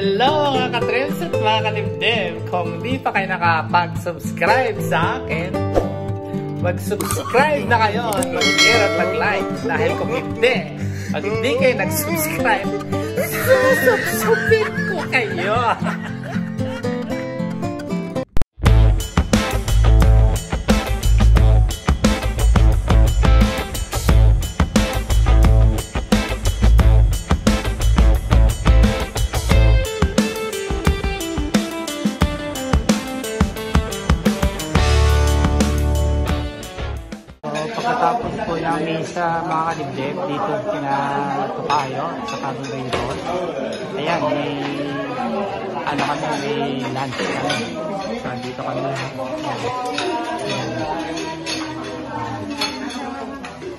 Hello mga ka-trims at mga ka-dibdib! Kung di pa kayo nakapag-subscribe sa akin, mag-subscribe na kayo at mag-share at mag-like. Dahil kung hindi, pag hindi kayo nag-subscribe, susubsubin ko kayo! Pagkatapos po namin sa mga kadibdib dito kina Tukayo sa Cagurator. Ayan, may ano kami, may lunch kami. So dito kami.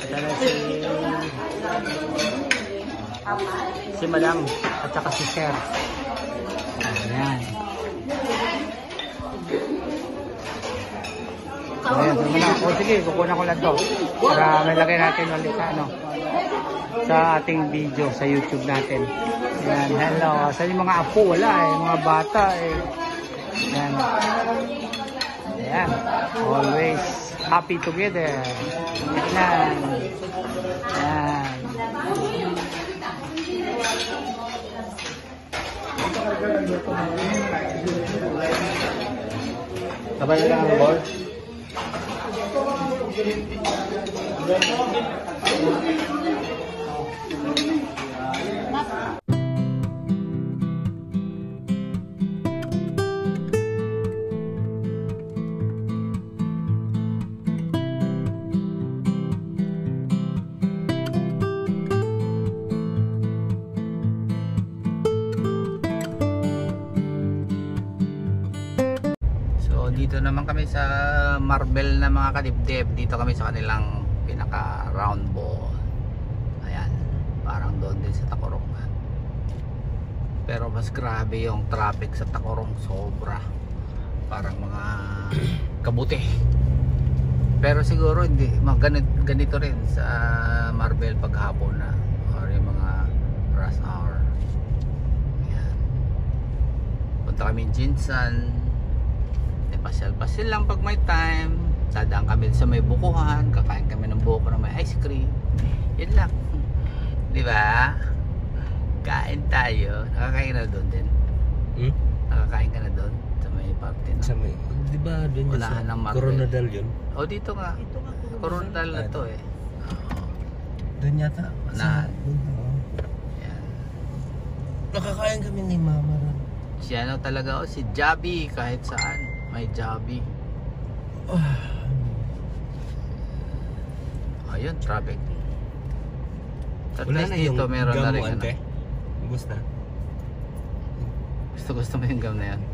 Ito si Madam at saka si Sir. Ayan. Ayan, o sige, kukunan ko lang to para may lagay natin ulit sa sa ating video sa YouTube natin. Ayan, hello. Sa yung mga apo, wala mga bata Ayan. Ayan. Always happy together. Ayan. Ayan. Sabay lang ang ball. Dito naman kami sa Marble na mga kadibdib. Dito kami sa kanilang pinaka round ball. Ayan, parang doon din sa Tacorong. Pero mas grabe yung traffic sa Tacorong, sobra. Parang mga kabuti. Pero siguro hindi ganito rin sa Marble paghapon na or yung mga rush hour. Ayan. Punta kami Jinsan. Pasyal-pasyal lang pag may time. Sadaan kami sa may bukuhan, kakain kami ng buko na may ice cream. Yun lang. Di ba? Kain tayo. Nakakain na doon din. Nakakain ka na doon sa may party na. Sa may, di ba doon yun sa Coronadal yun? O dito nga. Coronadal na to Doon yata. Na. Yan. Nakakain kami ni Mama ron. Si ano talaga si Jabi kahit saan. May Jabi. Ayun, traffic. At wala least na yung dito meron na rin ante. Ubus na. Gusto mo yung gum na yan.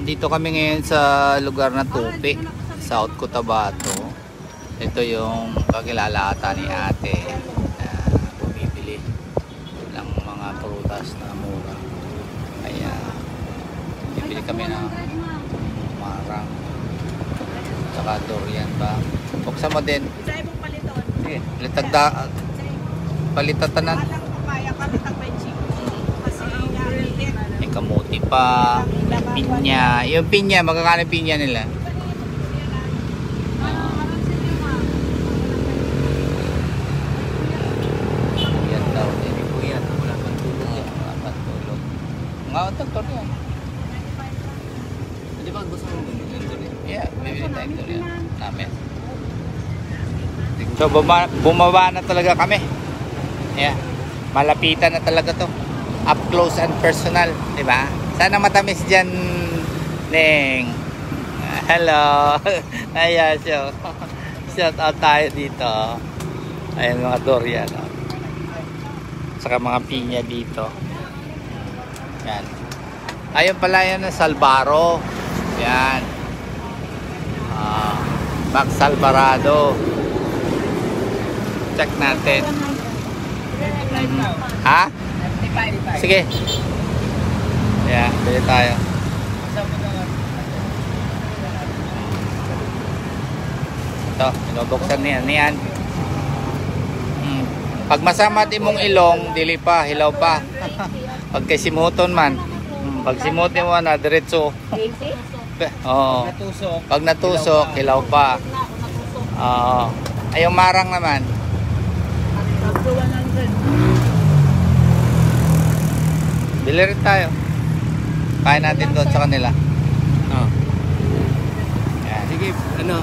Dito kami ngayon sa lugar na Tupi, South Cotabato. Ito yung kakilala ata ni ate na bumibili ng mga prutas na mura. Kaya bibili kami ng marang saka durian ba. Buksan mo din. Sige, palitatanan. May kamuti pa, may pinya. Yung pinya, magkakano yung pinya nila? Yan daw. Yan, wala pang tulog yan. Wala pang tulog. Nga, doktor yan. Hindi ba gusto mo bumili durian? Yeah, bibili tayo durian namin. So, bumaba na talaga kami. Yeah, malapitan na talaga to. Up close and personal, di ba? Sana matamis dyan, Neng. Hello. Ayan, so shout out tayo dito. Ayan mga durian. Saka mga pinya dito. Yan. Ayun pala yan na Salbaro. Yan. Max Alvarado. Check natin. Ha? Sige. Yeah, bili tayo. Ito, binubuksan niyan. Pag masama di mong ilong, dili pa, hilaw pa. Pag kay simuton man. Pag simutin mo na, diretso. Oo. Pag natusok, hilaw pa. Oo. Ay, yung marang naman. Bili rin tayo. Kain natin doon sa kanila. Oh. Yan. Sige, ano?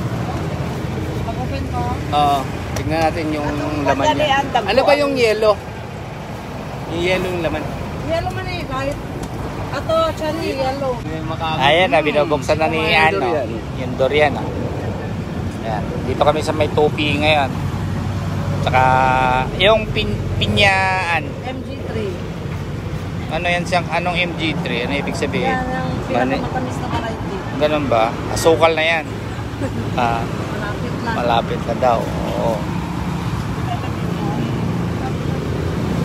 Mag-open ko. Oo. Tignan natin yung laman niya. Ano ba yung yellow? Yung yellow yung laman. Yellow man eh, kahit. Ato, chani, yellow. Ayan na, binubuksan na ni ano, durian. yung durian. Ayan. Dito kami sa may topi ngayon. Tsaka yung pinyaan. MG3. Ano yan siyang, anong MG3? Ano ibig sabihin? Yan ang pinakamatamis na variety. Ganun ba? Asukal na yan. Malapit lang. Malapit na daw. Oo.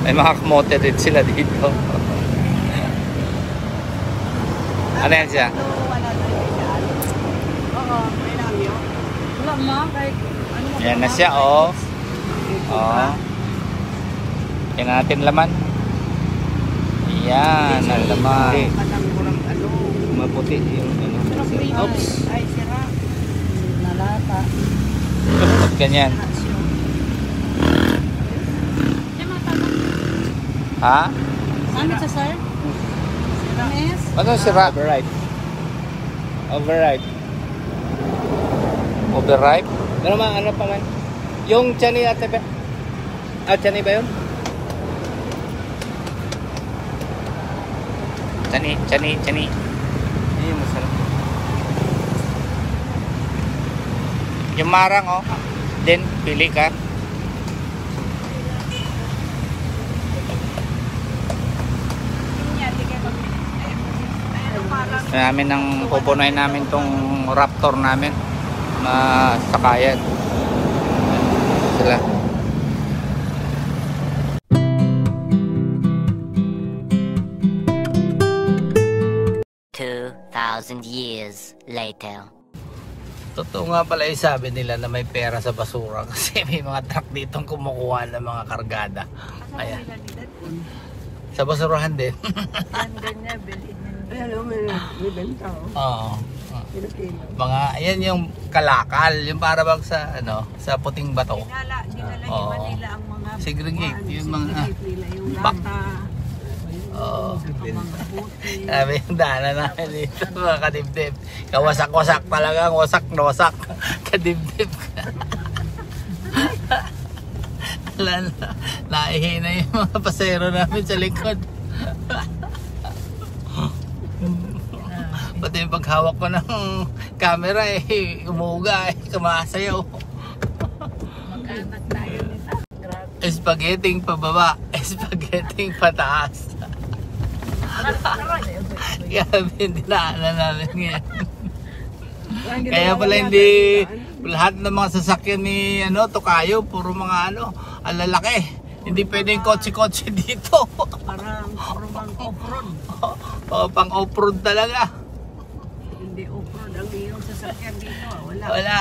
May mga kamote din sila dito. Ano yan siya? Oo, may lang yun. Wala ma, kahit ano mo. Yan na siya, oh. Oo. Tingnan natin laman. Yan, ang laman. Padang murang ano. Maputi yung ano. Oops. Ay, sira. Nalata. Ba't ganyan? Ha? Ano sa sir? Miss? Ano sira? Overripe. Overripe. Overripe? Ano pa man? Yung chani ate ba? Ah, chani ba yun? Chani. Hindi yung masarap. Yung marang, oh. Then, pili ka. Namin nang pupunoy namin tong Raptor namin na sakayan sila. Years later. Totoo nga pala yung sabi nila na may pera sa basura kasi may mga truck ditong kumukuha ng mga kargada. Ayan. Sa basurahan din. Yan, ganyan, bilhin niya. Ayan, may benta, oh. Oo. Pilipino. Mga, ayan yung kalakal, yung para bang sa, ano, sa puting bato. Dinala ni Oo. Manila ang mga Segregate, yung mga segregate nila, yung bak. lata, Oo. ang mga buti. Sabi yung daanan namin dito, mga kadibdib. Kawasak-wasak talagang, wasak na wasak. Kadibdib ka. Naihi na yung mga pasero namin sa likod. Pati yung paghawak ko ng camera eh, umuuga eh, kumasayaw. Mag-anak tayo nila. Grabe. Spaghetting pababa, spaghetting pataas. Kaya dinaanan namin ngayon. Kaya pala hindi lahat ng mga sasakyan ni ano, Tokayo, puro mga ano, ang lalaki. Hindi pwedeng kotse-kotse dito. Parang pang off-road. Pang off-road talaga. Hindi off-road ang iyong sasakyan dito. Wala. Wala.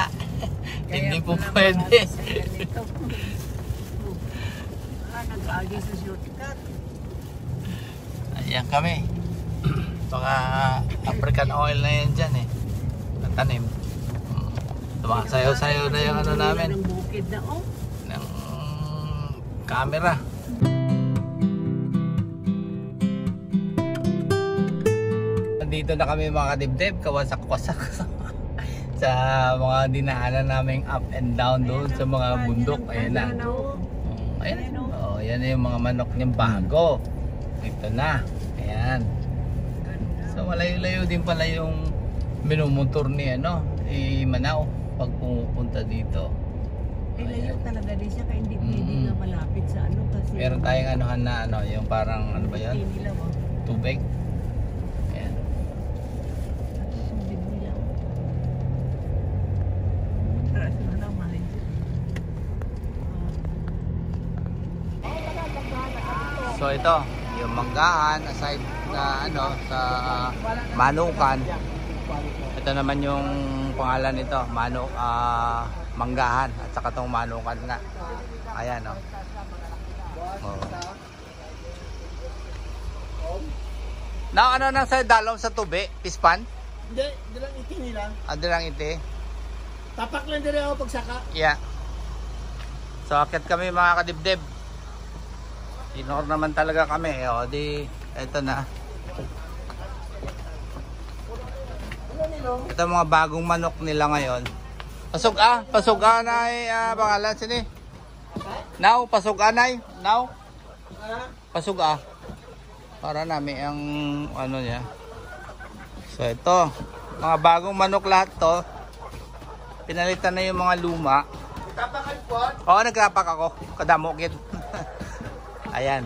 Kaya Hindi po pala pwede. mga sasakyan dito. Nag-agi sa shortcut. Ayan kami. Baka African oil na yan dyan eh. Natanim. Tumasayaw-sayaw na yung ano namin. Ng bukid na, oh. Ng camera. Nandito na kami mga kadibdib, kawasak-wasak sa mga dinaanan naming up and down doon sa mga bundok. Ayan na. Ayan. Oh, yan na yung mga manok niyang bago. Ito na. Ayan. So malayo-layo din pala yung minumotor ni ano, Manao pag pumupunta dito. Layo talaga din siya kaya hindi pwede na malapit sa ano kasi Meron tayong anuhan na ano, yung parang ano ba yan? hindi nila, oh. Tubig. Ayan. Susundin nila. Taras na lang, mahal. So ito, yung manggahan aside na ano sa Manukan, Ito naman yung pangalan nito, manok, manggahan at saka itong manukan nga. Ayan o. Oh. Na ano nang sa dalom sa tubi, pispan? Hindi, dilang iti nila. Lang iti. Tapak lang din ako pagsaka. Yeah. So akit kami mga kadibdib. Ignore naman talaga kami. O di, eto na. Ito mga bagong manok nila ngayon. Pasug-a na pangalan sini. Now, pasug-a na. Now. Pasug-a. Para namin ang ano niya. So ito, mga bagong manok lahat to. Pinalitan na yung mga luma. Tapakan po. Oo, nagkapak ako. Kadamo kid. Ayan.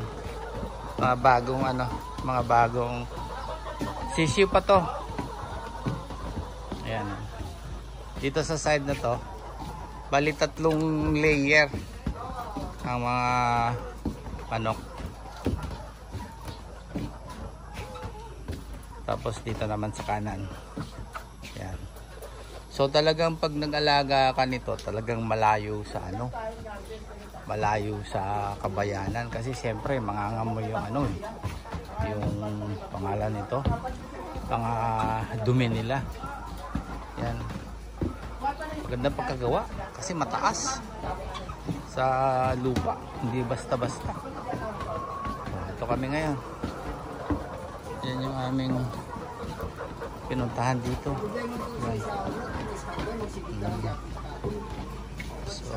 Mga bagong ano, mga bagong sisiw pa to. Ayan. Dito sa side na to, bali 3 layer ang mga manok. Tapos dito naman sa kanan. Ayan. So talagang pag nag-alaga ka nito, talagang malayo sa ano, malayo sa kabayanan kasi siyempre mangangamoy yung ano, yung pangalan nito, dumi nila. Yan. Magandang pagkagawa kasi mataas sa lupa, hindi basta-basta. Ito kami ngayon. Yan yung aming pinuntahan dito. Yan. So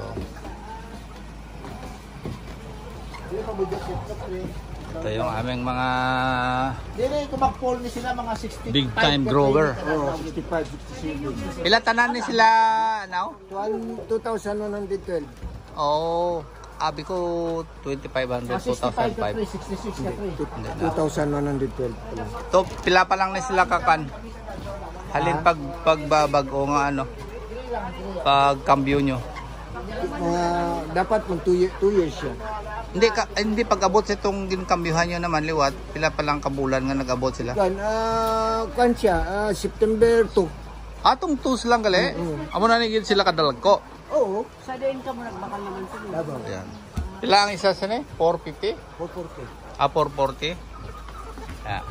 ito yung aming mga Dili, kumakpol ni sila mga 65. big time grower. Oo, 65, 67. Ilan tanan ni sila now? 2,112. Oh, abi ko 2,500, 65 ka 2,500. 3, 66 ka 3. 2,112 pala. To pila pa lang ni sila kakan. Halin pagbabag o nga ano. Pag cambio nyo. Dapat pang 2 years siya. Hindi pag-abot sa itong ginkambyuhan nyo naman liwat, pila pa lang kabulan nga nag-abot sila. Kan siya, September 2. Atong tus lang gali. Amo na nigid sila kadalag ko. Oo. Sa din ka mo nagbakal naman sila. Ayan. Pila ang isa sa ni? 450? 440. 440. Yeah.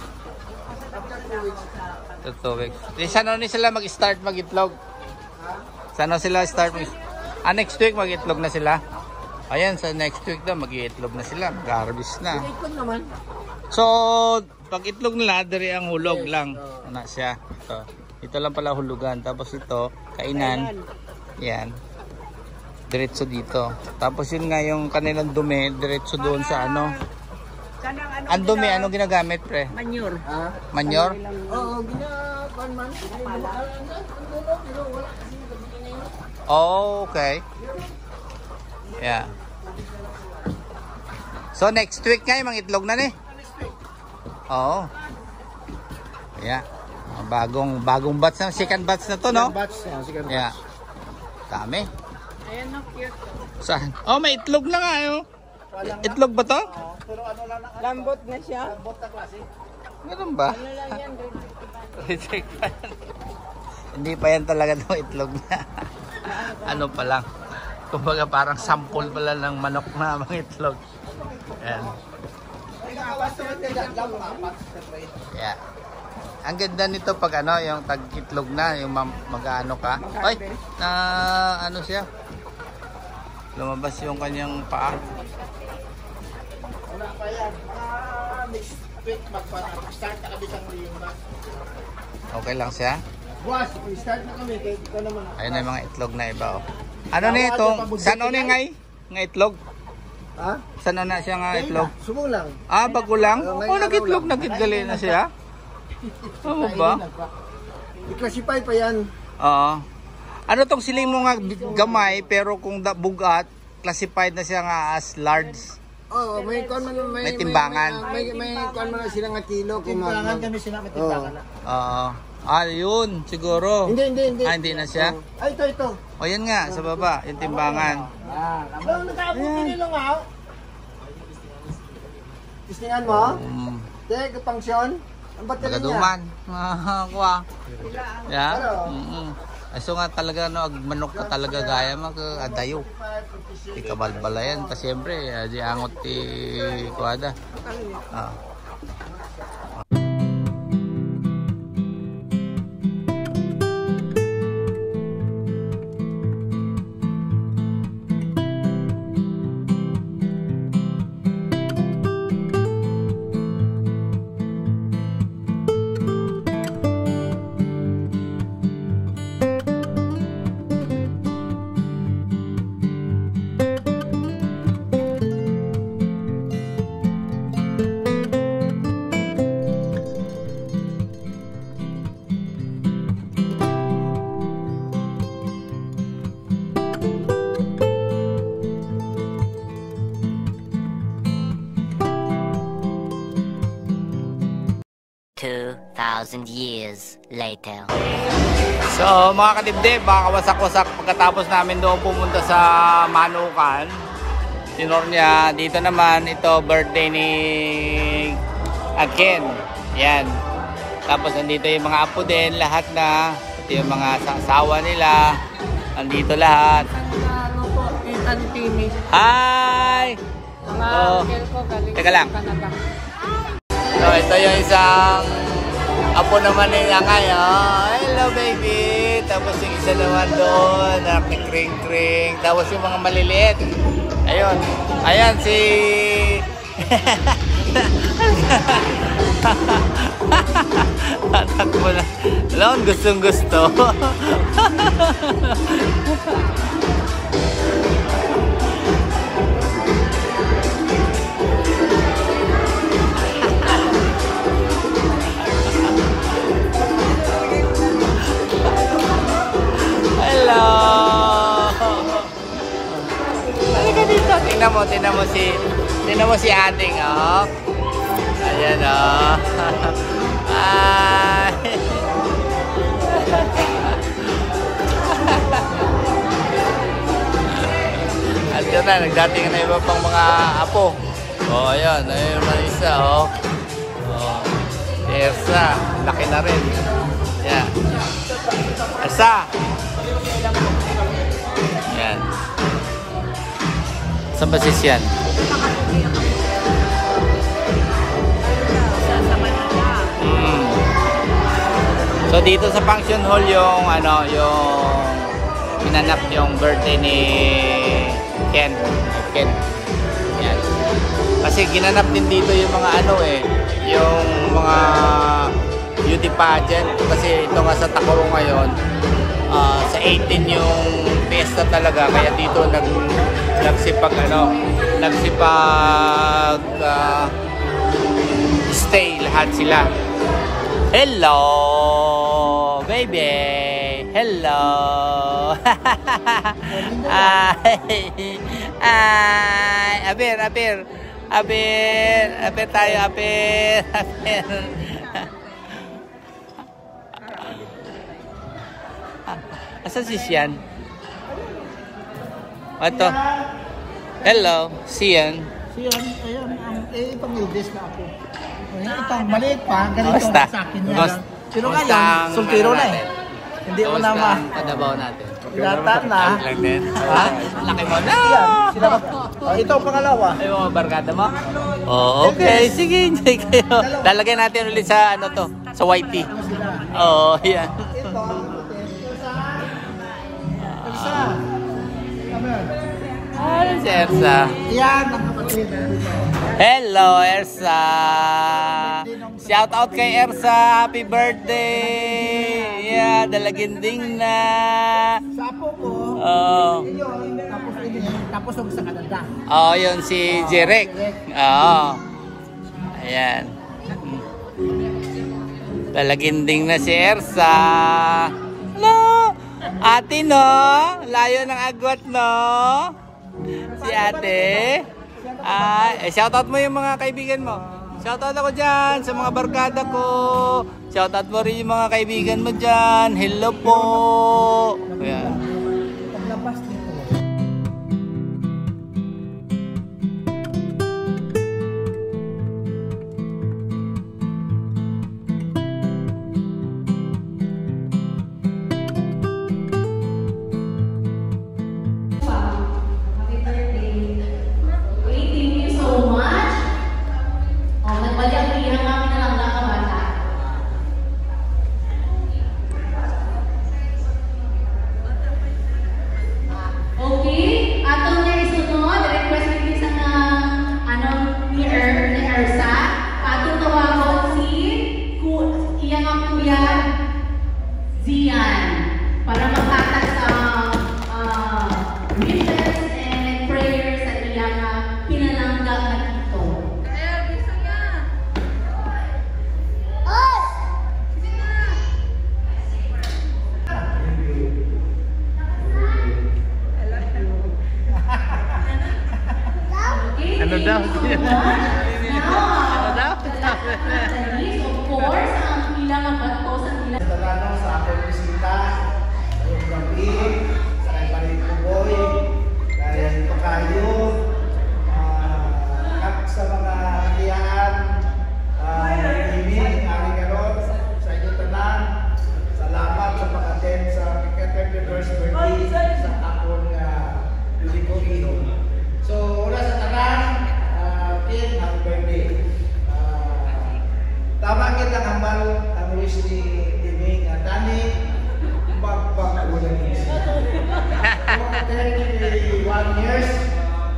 2 weeks. Di saan ni sila mag-start mag-itlog? Saan sila start next week mag-itlog na sila. Ayan, sa next week na mag-itlog na sila. Mag-harvest na. So, pag itlog nila, dari ang hulog lang. Ano siya. Ito lang pala hulugan. Tapos ito, kainan. Yan. Diretso dito. Tapos yun nga yung kanilang dumi, diretso doon sa ano. Ang dumi, anong ginagamit, pre? Manure. Manure? Oo, ginapan man. Oh, okay. Yeah. So next week nga yung itlog na ni. Oo. Yeah. Bagong batch na, second batch na to, no? Second batch. Yeah. Dami. Ayan no, cute. Saan? Oh, may itlog na nga, oh. Itlog ba to? Lambot na siya. Ganun ba? Ano lang yan, Reject pa yan. Hindi pa yan talaga no itlog na. Ano pa lang. Kumbaga parang sample pala ng manok na mga itlog. Ayan. Yeah. Ang ganda nito pag ano, yung tag-itlog na, yung mag-ano ka. Ay, na ano siya. Lumabas yung kanyang paa. Wala pa yan. Next week, mag-start na kami sa lima. Okay lang siya. Buwas, start na kami. Ito naman. Ayun na yung mga itlog na iba. Oh. Ano na ito? Saan na ngay? Nga itlog? Ha? Saan na siya nga itlog? Sumong lang. Ah, bago lang? Oh, nag-itlog, nag-itgali na siya. Ano ba? I-classify pa yan. Oo. Ano tong siling mo nga gamay pero kung bugat, classified na siya nga as large. Oo, may kon man May timbangan. May kon man sila nga kilo kung Timbangan kami sila, may timbangan na. Oo. Ah, yun, siguro. Hindi. Ah, hindi na siya? Ay, ito. O, yan nga, sa baba, yung timbangan. Nakabuti nila nga. Tistingan mo? Mm. Te, kapangsyon? Ang baterya niya. Magaduman. Kuha. Yeah. So nga talaga no, ag manok ka talaga gaya mag-adayo. Ikabalbalayan. Kasi siyempre, di angot ti kuwada. Ah. 2,000 years later. So mga kadibdib, baka wasak-wasak pagkatapos namin doon pumunta sa Manukan. Tinor niya, dito naman ito birthday ni Ken. Yan. Tapos nandito yung mga apo din, lahat na. Ito yung mga asawa nila. Nandito lahat. Hi! Oh, teka lang. So ito yung isang apo naman ni Angay. Oh, hello baby. Tapos yung isa naman doon, nakikring-kring. Tapos yung mga maliliit. Ayun. Ayan si... Anak mo na. Alam, gustong gusto. Hello. Halika dito. Tingnan mo si Ading, oh. Ayan, oh. Ay. At yun na, nagdating na iba pang mga apo. Oh, ayan. Ayun na isa, oh. Oh. Ersa. Laki na rin. Yan. Ersa. Yan. Saan ba sis yan? So dito sa function hall yung pinanap yung birthday ni Ken. Yan. Kasi ginanap din dito yung mga yung mga beauty pageant kasi ito nga sa Takoro ngayon. Sa 18 yung fiesta talaga kaya dito nagsipag stay lahat sila. Hello baby, hello. Ay, apir tayo, apir. Asan si Sian? Ito. Hello, Sian. Siyan, ayan, pang-ildes na ako. Ayan, itong maliit pa, ganito Basta. sa akin yan. Pero ngayon, sultiro na eh. Hindi ko na Kadabaw natin. Lata na. Lang din. Ha? Laki mo na. Ito ang pangalawa. Ay, mga barkada mo? Oh, okay. Sige, enjoy kayo. Lalagay natin ulit sa sa YT. Oh, yan. Ito, Elsa. Ano si Ersa? Yan, ang kapatid. Hello, Ersa. Shout out kay Ersa. Happy birthday. Yeah, dalaginding na. Sa apo ko, Oh. yun, tapos huwag sa Canada. Oh, yun si Jerek. Oo. Ayan. Dalaginding na si Ersa. Hello. Ate, no? Layo ng agwat, no? Si ate. Shoutout mo yung mga kaibigan mo. Shoutout ako dyan sa mga barkada ko. Shoutout mo rin yung mga kaibigan mo dyan. Hello po. Ayan. Paglabas dito. Zian para maghatag sa wishes and prayers sa iyang pinalangga na ito. Ano daw? Ano daw? Of course, ang ilang bato sa ilang. Tatanong sa akong bisita, yung gabi, sa kay Palit Pugoy, kaya ito kayo, sa mga kakiyaan, ibig, ari karon sa inyo tanan, salamat sa pag-attend sa 31st birthday sa akong Yuliko Iho. So, una sa tanan, Kim, happy birthday. Tama kita hambal ang wish ni Timing at Dani magpakagulan niya. Mga 31 years,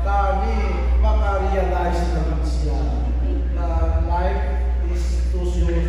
kami maka-realize naman siya na life is too short.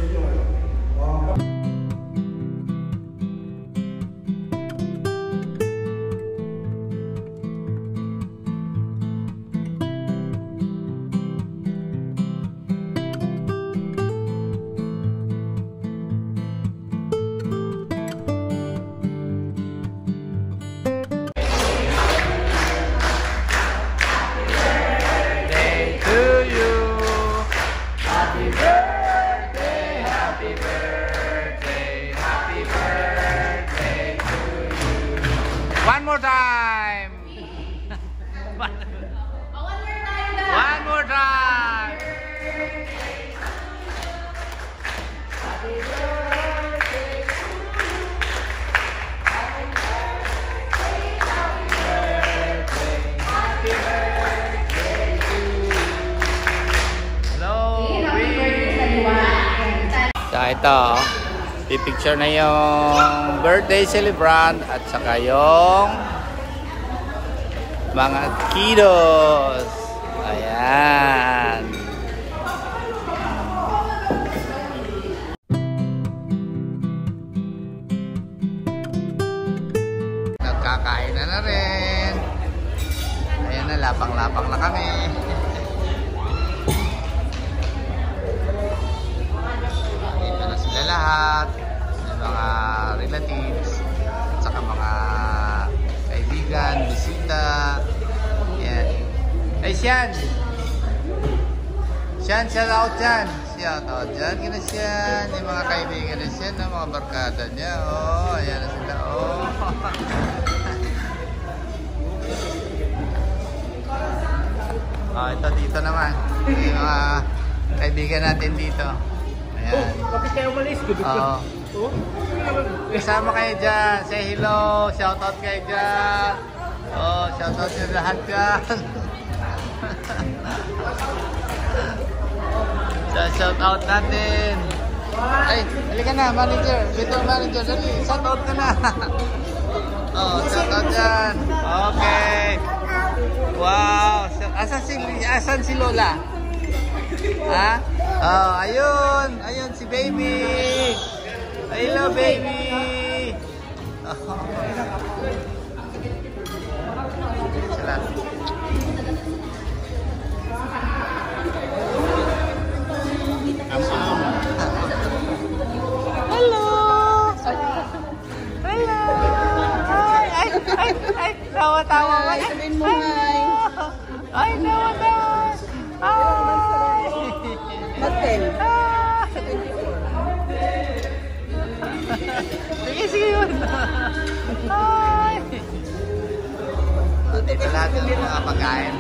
One more time. One more time. So ito, pipicture na yung birthday celebrant at saka yung mga kiddos. Ayan. Nagkakain na rin. Ayan na, lapang-lapang na kami. Dito na sila lahat. Mga relatives at saka mga kaibigan, bisita. Ayan. Ay, Sian! Sian, shout out dyan! Shout out dyan, kina Sian. Yung mga kaibigan na Sian, no? Mga barkada niya. Oh, ayan na sila. Oh. Oh, ito dito naman. Yung mga kaibigan natin dito. Ayan. Bakit kayo umalis? Oo. Kasama kayo dyan. Say hello. Shoutout kayo dyan. Oh, shoutout nyo lahat dyan. So, shoutout natin. Ay, halika na, manager. Dito, manager. Dali, shoutout ka na. Oh, shoutout dyan. Okay. Wow. Asan si Lola? Ha? Oh, ayun. Ayun si baby. Hello, baby. Oh. Sila. Hello. Hello. Ay, tawa-tawa. Ay, sabihin mo hi. Ay, tawa-tawa. Hi. Natin. Sige yun. Hi. Dito lahat yung mga pagkain.